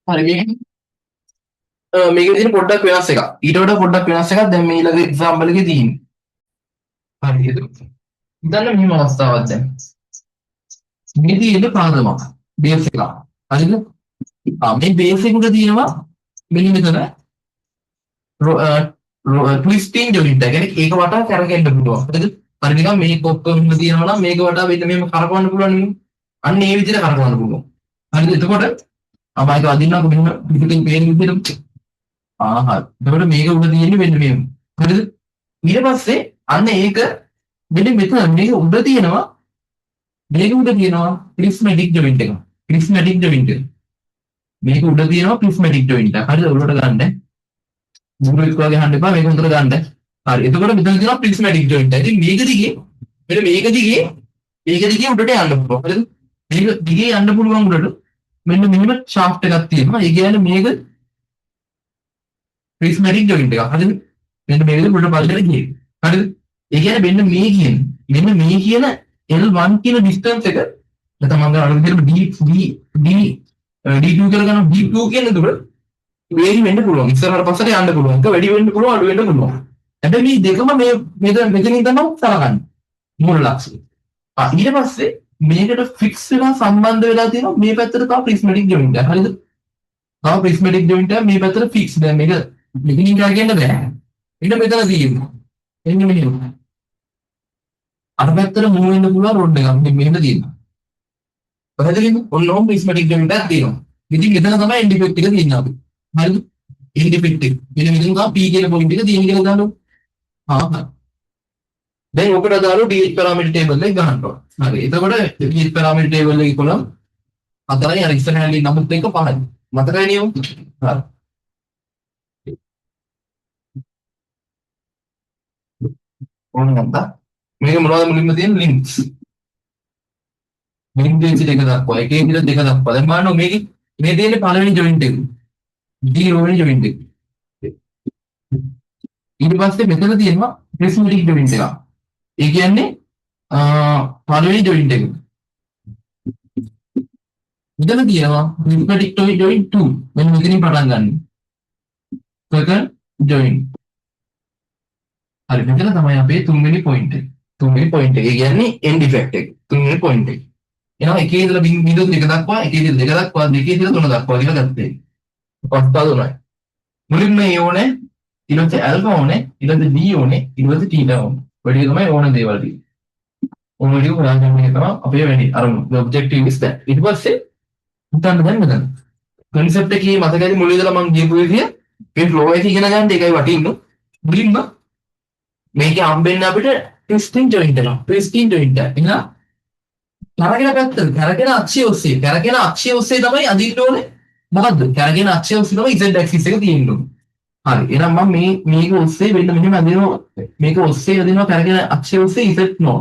හරි මේකේ පොඩ්ඩක් වෙනස් එකක්. ඊට වඩා පොඩ්ඩක් වෙනස් එකක් දැන් මේ ළඟ එක්සැම්පල් එකේ තියෙන්නේ. හරිද? හිතන්න මෙහෙම අවස්ථාවක් දැන්. මේ තියෙන්නේ පාදමක්. බේස් එකක්. හරිද? මේ බේස් එකක තියෙනවා මෙන්න මෙතන ට්විස්ටිං ජොයින්ට් එක. කියන්නේ ඒක වටා කරකෙන්න පුළුවන්. හරිද? හරි නිකන් මේක ඔක්කොම තියෙනවා නම් මේක වටා මෙන්න මෙහෙම කරකවන්න පුළුවන් නේ. අන්න ඒ විදිහට කරකවන්න පුළුවන්. හරිද? එතකොට ආයෙත් අදින්නකො මෙන්න පිටින් පේන විදිහට හරි. එතකොට මේක උඩ තියෙන්නේ මෙන්න මෙහෙම. හරිද? ඊට පස්සේ අන්න ඒක මෙන්න මෙතන මේක උඩ තියෙනවා ප්‍රිස්මැටික් ජොයින්ට් එක. ප්‍රිස්මැටික් ජොයින්ට් එක. මේක උඩ තියෙනවා ප්‍රිස්මැටික් ජොයින්ට් එක. හරිද? උඩට ගන්න. මුරුක් වගේ හන්න එපා මේක උඩට ගන්න. හරි. එතකොට මෙතන තියෙනවා ප්‍රිස්මැටික් ජොයින්ට් එක. ඉතින් මේක දිගේ මෙන්න මේක දිගේ උඩට යන්න පුළුවන්. හරිද? මේක දිගේ යන්න පුළුවන් උඩට. මෙන්න මෙහෙම ෂාෆ්ට් එකක් තියෙනවා. ඒ කියන්නේ මේක ප්‍රිස්මැටික් ජොයින්ට් එක. හරිද? මෙන්න මේකද උඩට පල්ලෙට ගියේ. හරිද? ඒ කියන්නේ මෙන්න මේ කියන L1 කියන ඩිස්ටන්ස් එක නැත්නම් මම අර විදිහට D2 කියලා ගන්න D2 කියන දුර වේරි වෙන්න පුළුවන්. ඉස්සරහට පස්සට යන්න පුළුවන්. ඒක වැඩි වෙන්න පුළුවන් අඩු වෙන්න පුළුවන්. හැබැයි මේ දෙකම මෙතනින් තමයි සලකන්නේ. මූල ලක්ෂණ. ඊට පස්සේ මේකට ෆික්ස් වෙලා සම්බන්ධ වෙලා තියෙනවා මේ පැත්තට තව ප්‍රිස්මැටික් ජොයින්ට් එක. හරිද? තව ප්‍රිස්මැටික් ජොයින්ට් එක මේ පැත්තට ෆික්ස්. දැන් මේක මෙතනින් ගාගෙන බෑ. ඊට මෙතන තියෙනවා. එන්නේ මෙහෙම. අර පැත්තට මූව් වෙන්න පුළුවන් රොඩ් එකක්. මෙහෙම තියෙනවා. පැහැදිලිද? ඔන්න ඕම් ප්‍රිස්මැටික් ජොයින්ට් එකක් තියෙනවා. ඉතින් එතන තමයි එන්ඩ් ඉෆෙක්ට් එක තියෙන්නේ අපි. හරිද? එන්ඩ් ඉෆෙක්ට් එක. මෙන්න මෙතන තමයි P කියන පොයින්ට් එක තියෙන කියලා දානවා. හරි. දැන් ඔකට දාලා DH පැරාමීටර් ටේබල් එක ගන්න ඕන. හරි. එතකොට DH පැරාමීටර් ටේබල් එකේ කොලම් හතරයි අර ඉස්සර හැලී නමුත් එක පහයි. මතකයි නියම? හරි. ඕනනම් මේක මොනවද මුලින්ම තියෙන ලින්ක්ස්. ලින්ක් ඩෙන්සිටි එක දක්වා එකේ ඉඳලා දෙක දක්වා. දැන් බලන්න මේකේ මේ තියෙන්නේ පළවෙනි ජොයින්ට් එක. D වෙනි ජොයින්ට් එක. ඊට පස්සේ මෙතන තියෙනවා ප්‍රිස්මැටික් ජොයින්ට් එක. ඒ කියන්නේ පළවෙනි ජොයින්ට් එක. මෙතන තියෙනවා ප්‍රිස්මැටික් ජොයින්ට් 2. මෙන්න මෙතනින් පටන් ගන්න. second joint. හරි මෙතන තමයි අපේ තුන්වෙනි පොයින්ට් එක. තුන්වෙනි පොයින්ට් එක. ඒ කියන්නේ end effect එක. තුන්වෙනි පොයින්ට් එක. එනවා එකේ ඉඳලා බිඳුව දෙක දක්වා, එකේ ඉඳලා දෙක දක්වා, දෙකේ ඉඳලා තුන දක්වා කියලා ගත්තේ. පස්තා තුනයි. මුලින්ම A ඕනේ, ඊට පස්සේ alpha ඕනේ, ඊට පස්සේ B ඕනේ, ඊට පස්සේ theta ඕනේ. වැඩි තමයි ඕන දේවල් ටික. ඕන විදිහ හොයාගන්න එක තමයි අපේ වැඩි අරමුණ. The objective is that. ඊට පස්සේ හිතන්න දැන් මෙතන. concept එකේ මතකයි මුලින් ඉඳලා මම කියපු විදිය මේ flow එක ඉගෙන ගන්න එකයි වටින්න. මුලින්ම මේකේ හම්බෙන්න අපිට twisting joint එක. twisting joint එක. එහෙනම් කරගෙන පැත්තට කරගෙන අක්ෂය ඔස්සේ තමයි අදින්න ඕනේ. මොකද්ද? කරගෙන අක්ෂය ඔස්සේ තමයි z axis එක තියෙන්න ඕනේ. හරි. එහෙනම් මම මේක ඔස්සේ වෙන්න මෙහෙම අදිනවා. මේක ඔස්සේ අදිනවා කරගෙන අක්ෂය ඔස්සේ z නෝ.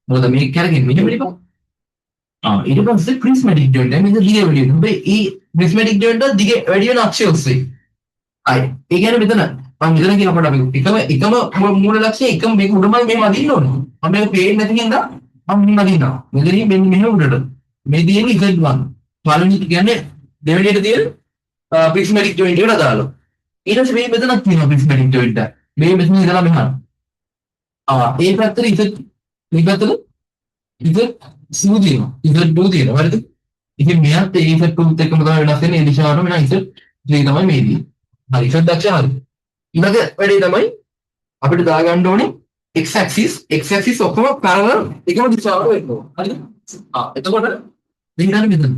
මොකද මේක කරගෙන මෙහෙම ඉපා. ඊට පස්සේ prismatic joint එක මේක දිගේ වැඩි වෙනවා. හැබැයි මේ prismatic joint එක දිගේ වැඩි වෙන අක්ෂය ඔස්සේ. හරි. ඒ කියන්නේ මෙතන මම මෙතන කියන අපිට එකම මූල ලක්ෂ්‍ය එකම මේක උඩමයි මෙහෙම අදින්න ඕනේ. මම මේක පේන්නේ නැති හින්දා මම මෙහෙම අදිනවා. මෙතනින් මෙහෙම උඩට. මේ තියෙන්නේ Z1. පළවෙනි කියන්නේ දෙවෙනියට තියෙන prismatic joint එකට දාලා. ඊට පස්සේ මේ මෙතනක් තියෙනවා prismatic joint එක. මේ මෙතන ඉඳලා මෙහාට. ඒ පැත්තට මේ පැත්තට Z2 තියෙනවා. Z2 තියෙනවා. හරිද? ඉතින් මෙයාත් ඒ Z2 එක්කම තමයි වෙනස් වෙන්නේ. ඒ දිශාවට මෙන්න Z3 තමයි මේ තියෙන්නේ. හරි Z අක්ෂය හරි. ඊළඟ වැඩේ තමයි අපිට දාගන්න ඕනේ x axis ඔක්කොම parallel එකම දිශාවට වෙන්න ඕන. හරිද? එතකොට දෙහිරන්නේ මෙතන.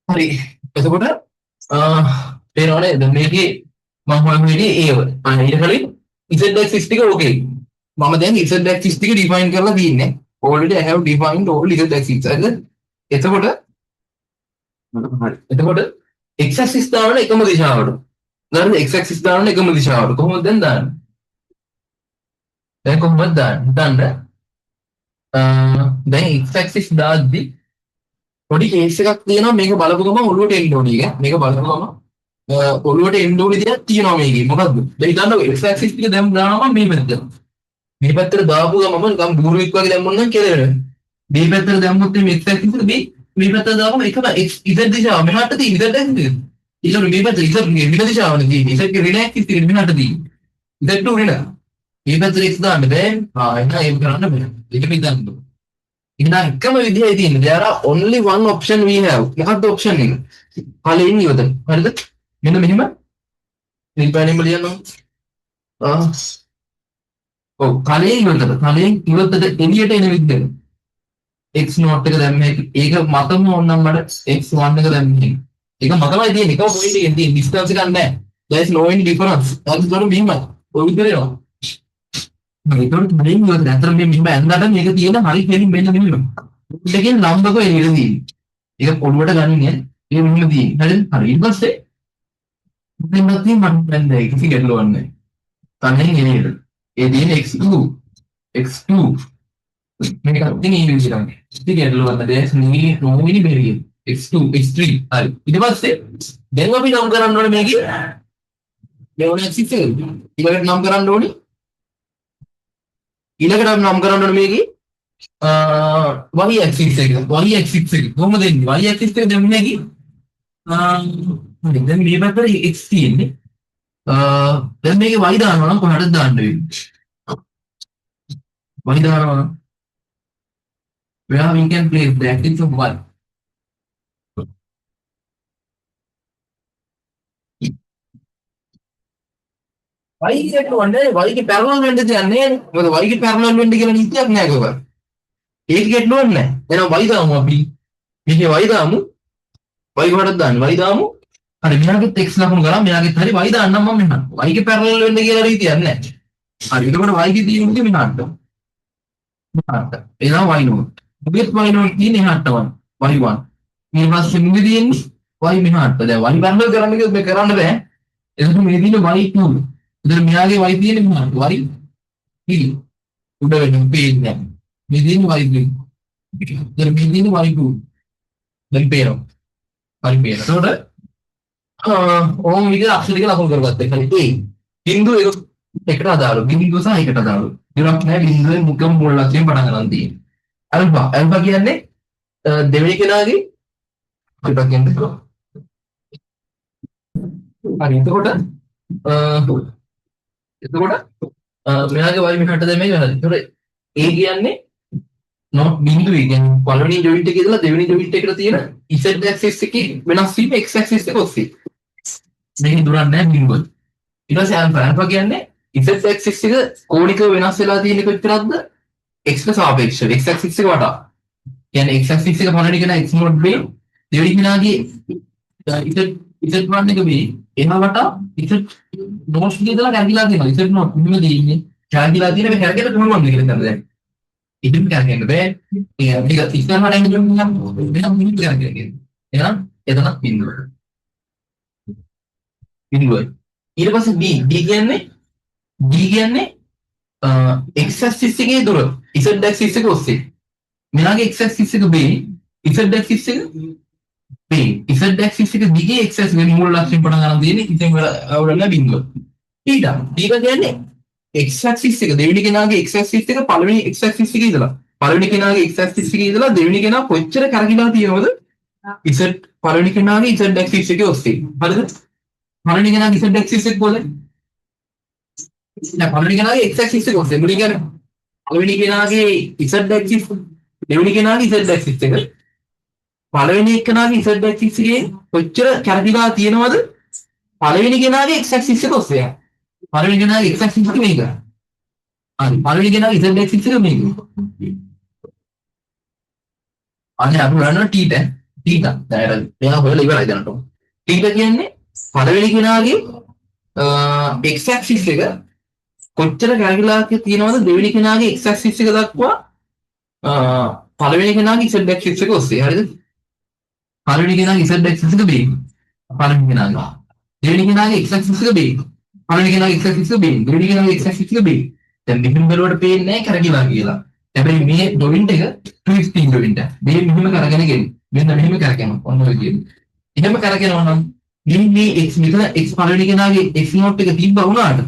හරි. එතකොට පේනවනේ දැන් මේකේ මම හොයන්නේ ඒව. ඊට කලින් z axis ටික ඕකේ. මම දැන් z axis ටික define කරලා තියෙන්නේ. already I have defined all z axis. හරිද? එතකොට x axis දාන්න එකම දිශාවට. හරිද? x axis දාන්න එකම දිශාවට. කොහොමද දැන් දාන්නේ? දැන් කොහොමද දාන්නේ? දැන් x axis දාද්දි පොඩි කේස් එකක් තියෙනවා මේක බලපු ගමන් ඔළුවට එන්න ඕනේ එක. මේක බලපු ගමන් ඔළුවට එන්න ඕනේ දෙයක් තියෙනවා මේකේ. මොකද්ද? දැන් හිතන්නකො x axis ටික දැන් දානවා මේ පැත්තට. මේ පැත්තට දාපු ගමන් නිකන් බුරුවෙක් වගේ දැම්මොත් නම් කෙලෙනවා. B පැත්තට දැම්මොත් මේ x axis එක B පැත්තට දාපම එකම x z දිශාව මෙහාට තියෙන z axis එක. ඊළඟ B පැත්ත z ඍණ දිශාවනේ තියෙන්නේ. z ගේ ඍණ axis එක මෙහාට තියෙන්නේ. z ටු ඍණ. B පැත්තට x දාන්න බෑ. එහෙනම් ඒක කරන්න බෑ. ඒක පිටන්න. එහෙනම් එකම විදිහයි තියෙන්නේ. There are only one option we have. මොකක්ද option එක? පළවෙනි යොදන. හරිද? මෙන්න මෙහෙම නිල් පැනින්ම ලියනවා. ඔව් කලයෙන් ඉවතට එළියට එන විදිහ. x නෝට් එක දැම්ම ඒක මතම ඕනනම් මට x1 එක දැම්මේ. ඒක මතමයි තියෙන්නේ. එකම පොයින්ට් එකෙන් තියෙන ඩිස්ටන්ස් එකක් නැහැ. there is no any difference. that's what mean by. ඔය විදිහට එනවා. ඒකට කලින් ඉවතට අතර මේ මෙහෙම ඇඳලා මේක තියෙන හරි දෙලින් මෙන්න මෙහෙම. දෙකෙන් ලම්බක එළියට තියෙන්නේ. ඒක පොළොවට ගන්නේ ඒ මෙහෙම තියෙන්නේ. හරිද? හරි ඊට පස්සේ මෙන්න තියෙන මට දැන් ඒක ගැටලුවක් නැහැ. තනියෙන් එළියට. ඒ තියෙන x2 මේක අත්දින ඒ විදිහට. ඉතින් ගැටලුවක් නැහැ. නොමිනි බෙරිය x2 x3 හරි. ඊට පස්සේ දැන් අපි නම් කරන්න ඕනේ මේකේ ලෙවල් axis එක. ඊළඟට නම් කරන්න ඕනේ මේකේ y axis එක. කොහොමද දෙන්නේ? y axis එක දෙන්නේ මේකේ දැන් මේ පැත්තට x තියෙන්නේ. දැන් මේකේ y දානවා නම් කොහටද දාන්න වෙන්නේ? y දානවා නම් where we can place the axis of y. y එකට වන්නේ y ගේ පැරලල් වෙන්න දෙයක් නැහැ. මොකද y ගේ පැරලල් වෙන්න කියලා නීතියක් නැහැ කොහොමද? ඒක ගැටලුවක් නැහැ. එහෙනම් y දාමු අපි. මේකේ y දාමු. y කොහටද දාන්නේ? y දාමු. හරි මෙයාගෙත් x ලකුණු කරා. මෙයාගෙත් හරි y දාන්නම් මම මෙහාට. y ගේ පැරලල් වෙන්න කියලා නීතියක් නැහැ. හරි එතකොට y ගේ තියෙන විදිහ මෙහාට. එහෙනම් y නෝට්. මුගෙත් y නෝට් තියෙන්නේ එහාට y1. ඊට පස්සේ මුගෙ තියෙන්නේ y මෙහාට. දැන් y පැරලල් කරන්න කිව්වොත් මේ කරන්න බෑ. එතකොට මේ තියෙන්නේ y2. එතන මෙයාගේ y තියෙන්නේ මෙහාට. y3. උඩ වෙන පේන්නේ නැහැ. මේ තියෙන්නේ y3. එතන මේ තියෙන්නේ y2. දැන් පේනවා. හරි පේනවා. එතකොට ඕම් විදිහට අක්ෂර ටික ලකුණු කරගත්තා. ඒ කියන්නේ බිංදුව එකට අදාළ බිංදුව සහ එකට අදාළ. ඉරක් නැහැ බිංදුවේ මුකම් මුල් ලක්ෂයෙන් පටන් ගන්න තියෙන්නේ. අල්ෆා කියන්නේ දෙවෙනි කෙනාගේ පිටක් කියන්නේ. හරි එතකොට මෙයාගේ y මෙහාට දැම්මේ වෙනද? ඒතකොට a කියන්නේ not බිංදුවේ කියන්නේ පළවෙනි ජොයින්ට් එකේ ඉඳලා දෙවෙනි ජොයින්ට් එකට තියෙන z axis එකේ වෙනස් වීම x axis එක ඔස්සේ. මේක දුරක් නැහැ බිංදුව. ඊට පස්සේ alpha කියන්නේ z axis එක කෝණිකව වෙනස් වෙලා තියෙන කොච්චරක්ද? x ට සාපේක්ෂව x axis එක වටා. කියන්නේ x axis එක පළවෙනි කෙනා x mod b දෙවෙනි කෙනාගේ z1 එක b එහා වටා z නෝට් එකේ ඉඳලා කැරකිලා තියෙනවා. z නෝට් මෙහෙම දෙන්නේ. කැරකිලා තියෙන මේ කැරකෙන්න පුළුවන්ද කියලා හිතන්න දැන්. ඉතින් කැරකෙන්න බෑ. ඒක ඉස්සරහට එන්න දුන්නා වෙනම මිනිත් කැරකෙන්නේ. එහෙනම් එතන බිංදුව. ඊට පස්සේ d කියන්නේ x axis එකේ දුර z axis එක ඔස්සේ. මෙයාගේ x axis එක b z axis එක b z axis එක දිගේ x axis එක මුල් ලක්ෂයෙන් පටන් ගන්න තියෙන්නේ. ඉතින් වල බිංදුව. ඊට d කියන්නේ x axis එක දෙවෙනි කෙනාගේ x axis එක පළවෙනි x axis එකේ ඉඳලා පළවෙනි කෙනාගේ x axis එකේ ඉඳලා දෙවෙනි කෙනා කොච්චර කරකිලා තියෙනවද z පළවෙනි කෙනාගේ z axis එකේ ඔස්සේ. හරිද? පළවෙනි කෙනාගේ z axis එක කොහෙද? පළවෙනි කෙනාගේ x axis එක ඔස්සේ. මුලින් කියන්නේ පළවෙනි කෙනාගේ z axis දෙවෙනි කෙනාගේ z axis එක පළවෙනි කෙනාගේ z axis එකේ කොච්චර කරකිලා තියෙනවද පළවෙනි කෙනාගේ x axis එක ඔස්සේ. පළවෙනි කෙනාගේ x axis එක මේක. හරි පළවෙනි කෙනාගේ z axis එක මේක. අනේ අපි බලනවා θ. දැන් මෙයා හොයලා ඉවරයි දැනට. θ කියන්නේ පළවෙනි කෙනාගේ x axis එක කොච්චර කරකිලා තියෙනවද දෙවෙනි කෙනාගේ x axis එක දක්වා පළවෙනි කෙනාගේ z axis එක ඔස්සේ. හරිද? පළවෙනි කෙනාගේ z axis එක b. පළවෙනි කෙනාගේ දෙවෙනි කෙනාගේ x axis එක b. පළවෙනි කෙනාගේ x axis එක b. දෙවෙනි කෙනාගේ x axis එක b. දැන් මෙහෙම බැලුවට පේන්නේ නැහැ කරකිලා කියලා. හැබැයි මේ ඩොමින්ට් එක ට්විස්ටිං ඩොමින්ට් එක. මේ මෙහෙම කරගෙන ගෙන්නේ. මෙන්න මෙහෙම කරගෙනවා. ඔන්න ඔය කියන්නේ. එහෙම කරගෙනවා නම් මේ x මෙතන x පළවෙනි කෙනාගේ x නෝට් එක තිබ්බා වුණාට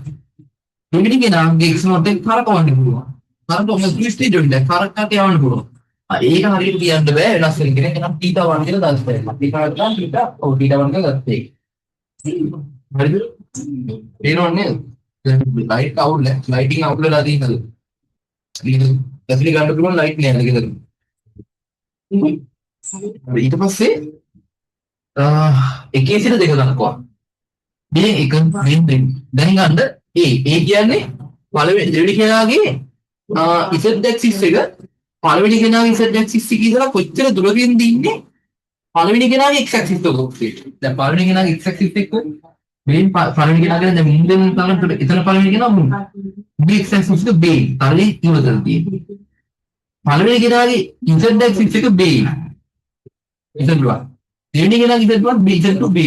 දෙවෙනි කෙනාගේ x නෝට් එක කරකවන්න පුළුවන්. කරකවන්න ට්විස්ටිං ඩොමින්ට් එක කරකට යවන්න පුළුවන්. ඒක හරියට කියන්න බෑ වෙනස් වෙන කෙනෙක් නම් θ1 කියලා දාන්න බෑ. θ1 කියලා ගත්තා. හරිද? තේරෙන්නේ ලයිට් අවුල් ලයිටින් අවුල් වෙලා තියෙනද? ඇතුලේ ගන්න පුළුවන් ලයිට් නෑ නේද? ඊට පස්සේ එකේ සිට දෙක දක්වා මේ එක මෙන් දෙන්න. දැන් ගන්න ඒ කියන්නේ පළවෙනි දෙවෙනි කෙනාගේ z axis එක පළවෙනි කෙනාගේ z axis එක ඉඳලා කොච්චර දුරකින්ද ඉන්නේ පළවෙනි කෙනාගේ x axis එක ඔස්සේ. දැන් පළවෙනි කෙනාගේ x axis එක මේන් පළවෙනි කෙනාගේ දැන් මුන්දෙන් තමයි එතන පළවෙනි කෙනා මුන්. මේ x axis එක b තරලේ ඉවතන තියෙන්නේ. පළවෙනි කෙනාගේ z axis එක b. z1. දෙවෙනි කෙනාගේ z1 b z2 b.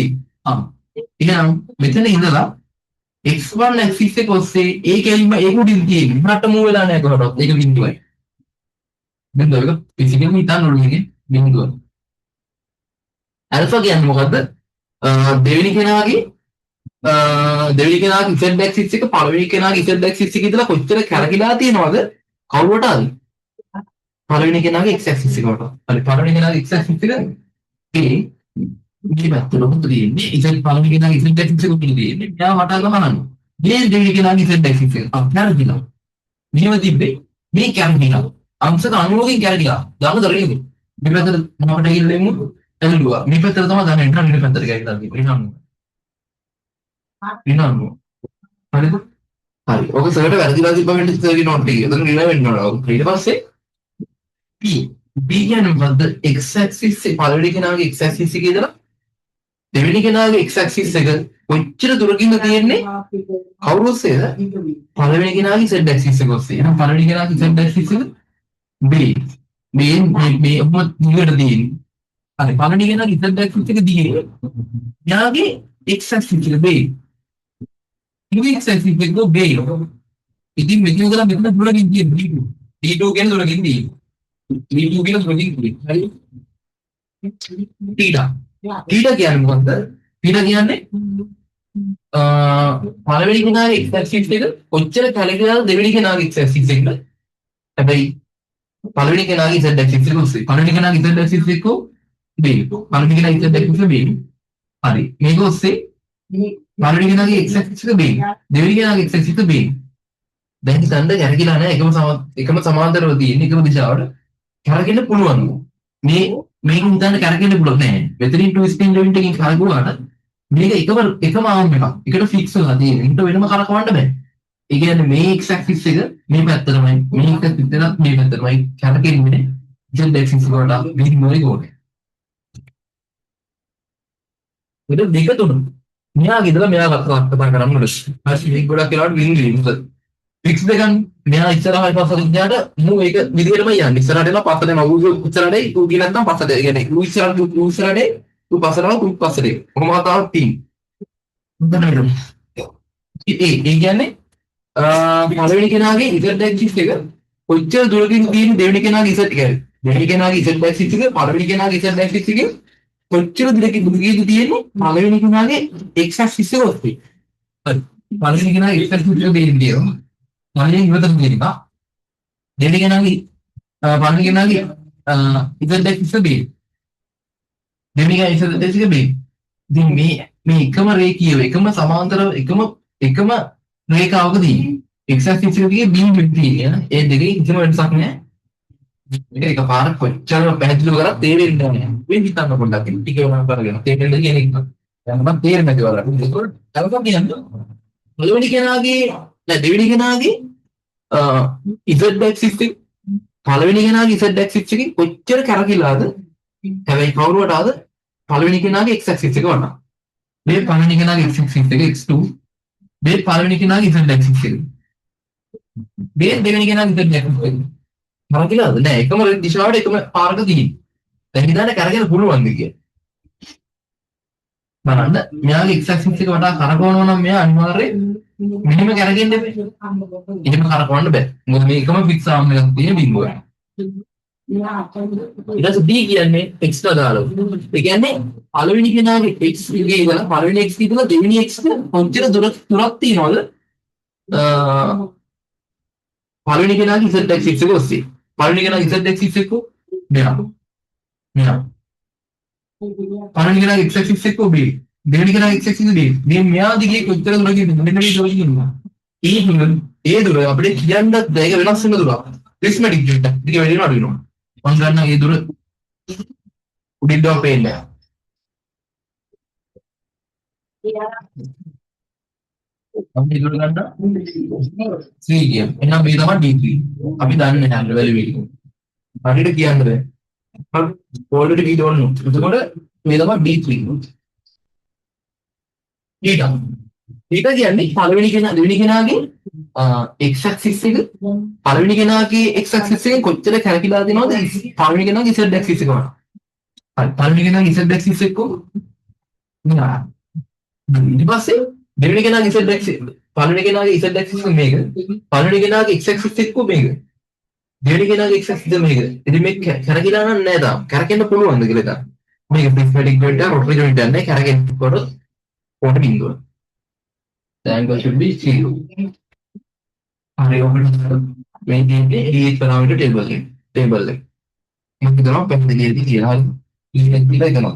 එහෙනම් මෙතන ඉඳලා x1 axis එක ඔස්සේ ඒ කැලිම ඒක උඩින් තියෙන්නේ. මට මූව වෙලා නැහැ කොහොමද? ඒක බිඳුවයි. බිඳුව එක ෆිසිකල්ම හිතන්න ඕනේ බිඳුව. ඇල්ෆා කියන්නේ මොකද්ද? දෙවෙනි කෙනාගේ z axis එක පළවෙනි කෙනාගේ z axis එක ඉඳලා කොච්චර කැරකිලා තියෙනවද? කවුරුවට හරි. පළවෙනි කෙනාගේ x axis එකට. හරි පළවෙනි කෙනාගේ x axis එක මේ පැත්තට උඩ තියෙන්නේ ඉතින් පළවෙනි කෙනාගේ z axis එක උඩ තියෙන්නේ. මෙයා වටා ගමනනවා. මේ දෙවෙනි කෙනාගේ z axis එක. කැරකිලා. මෙහෙම තිබ්බේ මේ කැරකිලා. අංශක 90කින් කැරකිලා. දාන්න දරියද? මේ පැත්තට මොකට ගිහිල්ලෙමු? එළුවා. මේ පැත්තට තමයි දාන්න එන්න මේ පැත්තට ගිහිල්ලා තියෙන්නේ. රිනම්මු. හරිද? හරි. ඔක සර්ට වැරදිලා තිබ්බ වෙන්න සර්ගේ නෝට් එකේ. එතන රින වෙන්න ඕන. ඊට පස්සේ B කියන්නේ මොකද්ද? x axis එක පළවෙනි කෙනාගේ x axis එකේ ඉඳලා දෙවෙනි කෙනාගේ x axis එක කොච්චර දුරකින්ද තියෙන්නේ? කවුරු ඔස්සේද? පළවෙනි කෙනාගේ z axis එක ඔස්සේ. එහෙනම් පළවෙනි කෙනාගේ z axis එක b. මේ ඔබ දිගට තියෙන්නේ. හරි පළවෙනි කෙනාගේ z axis එක දිගේ. යාගේ x axis එක b. ඊගේ x axis එක b. ඉතින් මෙතන ඉඳලා මෙතන දුරකින් තියෙන්නේ d2 කියන දුරකින් තියෙන්නේ. d2 කියන දුරකින් තියෙන්නේ. හරි? θ. θ කියන්නේ මොකද්ද? θ කියන්නේ පළවෙනි කෙනාගේ x axis එක කොච්චර කැලකිලාද දෙවෙනි කෙනාගේ x axis එකට. හැබැයි පළවෙනි කෙනාගේ z axis එක ඔස්සේ. පළවෙනි කෙනාගේ z axis එක b. පළවෙනි කෙනාගේ z axis එක b. හරි. මේක ඔස්සේ පළවෙනි කෙනාගේ x axis එක b. දෙවෙනි කෙනාගේ x axis එක b. දැන් හිතන්න කැරකිලා නැහැ එකම සමාන්තරව තියෙන එකම දිශාවට කැරකෙන්න පුළුවන්. මේක හිතන්න කැරකෙන්න පුළුවන් නෑ. මෙතනින් ටු ස්පින් ජොයින්ට් එකකින් කරගුවාට මේක එකම ආර්ම් එකක්. එකට ෆික්ස් වෙලා තියෙන. හිට වෙනම කරකවන්න බෑ. ඒ කියන්නේ මේ x axis එක මේ පැත්තටමයි මේක පිටරත් මේ පැත්තටමයි කැරකෙන්නේ. z axis වලට විහිමෝයි ගෝනේ. ඒක දෙක තුන. මෙයාගේ ඉඳලා මෙයා කතා කරන්න ඕනේ. ඊපස්සේ මේක ගොඩක් වෙලාවට වින්දිරි. මොකද ෆික්ස් දෙකන් මෙයා ඉස්සරහට පස්සට ගියාට මූ ඒක විදිහටම යන්නේ. ඉස්සරහට එනවා පස්සට එනවා. ඌ ඉස්සරහට ඌ ගිහ නැත්නම් පස්සට. ඒ කියන්නේ ඌ ඉස්සරහට ඌ පස්සට ඌ පස්සට. කොහොම ආතාවක් තියෙන්නේ. හොඳට ඒ කියන්නේ පළවෙනි කෙනාගේ z axis එක කොච්චර දුරකින් තියෙන දෙවෙනි කෙනාගේ z එක. දෙවෙනි කෙනාගේ z axis එක පළවෙනි කෙනාගේ z axis එකෙන් කොච්චර දුරකින් තියෙන්නේ පළවෙනි කෙනාගේ x axis එක ඔස්සේ. හරි. පළවෙනි කෙනාගේ x axis එක දෙන්නේ. පළවෙනි ඉවතට දෙනවා. දෙවෙනි කෙනාගේ පළවෙනි කෙනාගේ z axis එක b. දෙවෙනි කෙනාගේ z axis එක b. ඉතින් මේ එකම රේඛීයව එකම සමාන්තර එකම රේඛාවක තියෙන්නේ x axis එකේ b තියෙන්නේ. ඒ දෙකේ කිසිම වෙනසක් නැහැ. මේක එකපාරක් කොච්චර පැහැදිලිව කරත් තේරෙන්නේ නැහැ. වෙන හිතන්න පොඩ්ඩක් ටික වෙනවා කරගෙන තේරෙන්නේ කියන එක. දැන් මම තේරෙන්නේ නැති වල. ඒක තමයි කියන්නේ. පළවෙනි කෙනාගේ දෙවෙනි කෙනාගේ z axis එක පළවෙනි කෙනාගේ z axis එකේ කොච්චර කරකිලාද? හැබැයි කවුරුවට ආද? පළවෙනි කෙනාගේ x axis එක වුණා. මේ පළවෙනි කෙනාගේ x axis එක x2. මේ පළවෙනි කෙනාගේ z axis එක. මේ දෙවෙනි කෙනාගේ z axis එක. කරකිලාද? නෑ එකම දිශාවට එකම පාරක තියෙන්නේ. දැන් හිතන්න කරගෙන පුළුවන්ද කියලා. බලන්න මෙයාගේ x axis එක වඩා කරකවනවා නම් මෙයා අනිවාර්යයෙන් මෙහෙම කරගෙන ඉන්න බෑ. එහෙම කරකවන්න බෑ. මොකද මේ එකම ෆික්ස් ආර්ම් එකක් තියෙන බිංගුව. ඊට පස්සේ D කියන්නේ x දාලා. ඒ කියන්නේ පළවෙනි කෙනාගේ x එකේ ඉඳලා පළවෙනි x ඉඳලා දෙවෙනි x කොච්චර දුරක් තියෙනවද? පළවෙනි කෙනාගේ z axis එක ඔස්සේ. පළවෙනි කෙනාගේ z axis එක මෙයා මෙයා පළවෙනි කෙනාගේ x axis එක ඔබේ දෙවෙනි කෙනාගේ x axis එක මේ මෙයා දිගේ කොච්චර දුරකින්ද මෙන්න මේ දුරකින් ඉන්නවා ඒ දුර අපිට කියන්නත් බෑ ඒක වෙනස් වෙන දුරක් ප්‍රිස්මැටික් ජොයින්ට් එක ටික වැඩි වෙනවා අඩු වෙනවා මම ගන්න ඒ දුර උඩින් දව පේන්නේ අපි දුර ගන්න 3 කියමු එහෙනම් මේ තමයි d3 අපි දන්නේ නැහැ වැලියු එක හරියට කියන්න බෑ already we don't know එතකොට මේ තමයි d3 theta theta කියන්නේ පළවෙනි කෙනා දෙවෙනි කෙනාගේ x axis එක පළවෙනි කෙනාගේ x axis එකෙන් කොච්චර කැරකිලා දෙනවද පළවෙනි කෙනාගේ z axis එක වань හරි පළවෙනි කෙනාගේ z axis එක මෙයා ඊට පස්සේ දෙවෙනි කෙනාගේ z axis පළවෙනි කෙනාගේ z axis එක මේක පළවෙනි කෙනාගේ x axis එක මේක දෙවෙනි කෙනාගේ x axis එක මේක ඉතින් මේක කැරකිලා නෑ තාම කැරකෙන්න පුළුවන්ද කියලා තාම මේක prismatic joint එක rotary joint එක නෑ කැරකෙනකොට කොට බිඳුව the angle should be 0 හරි ඔබට මේ දෙන්නේ DH parameter table එක මේක තමයි පැහැදිලිදී කියලා හරි ඉන්නේ කියලා එකනවා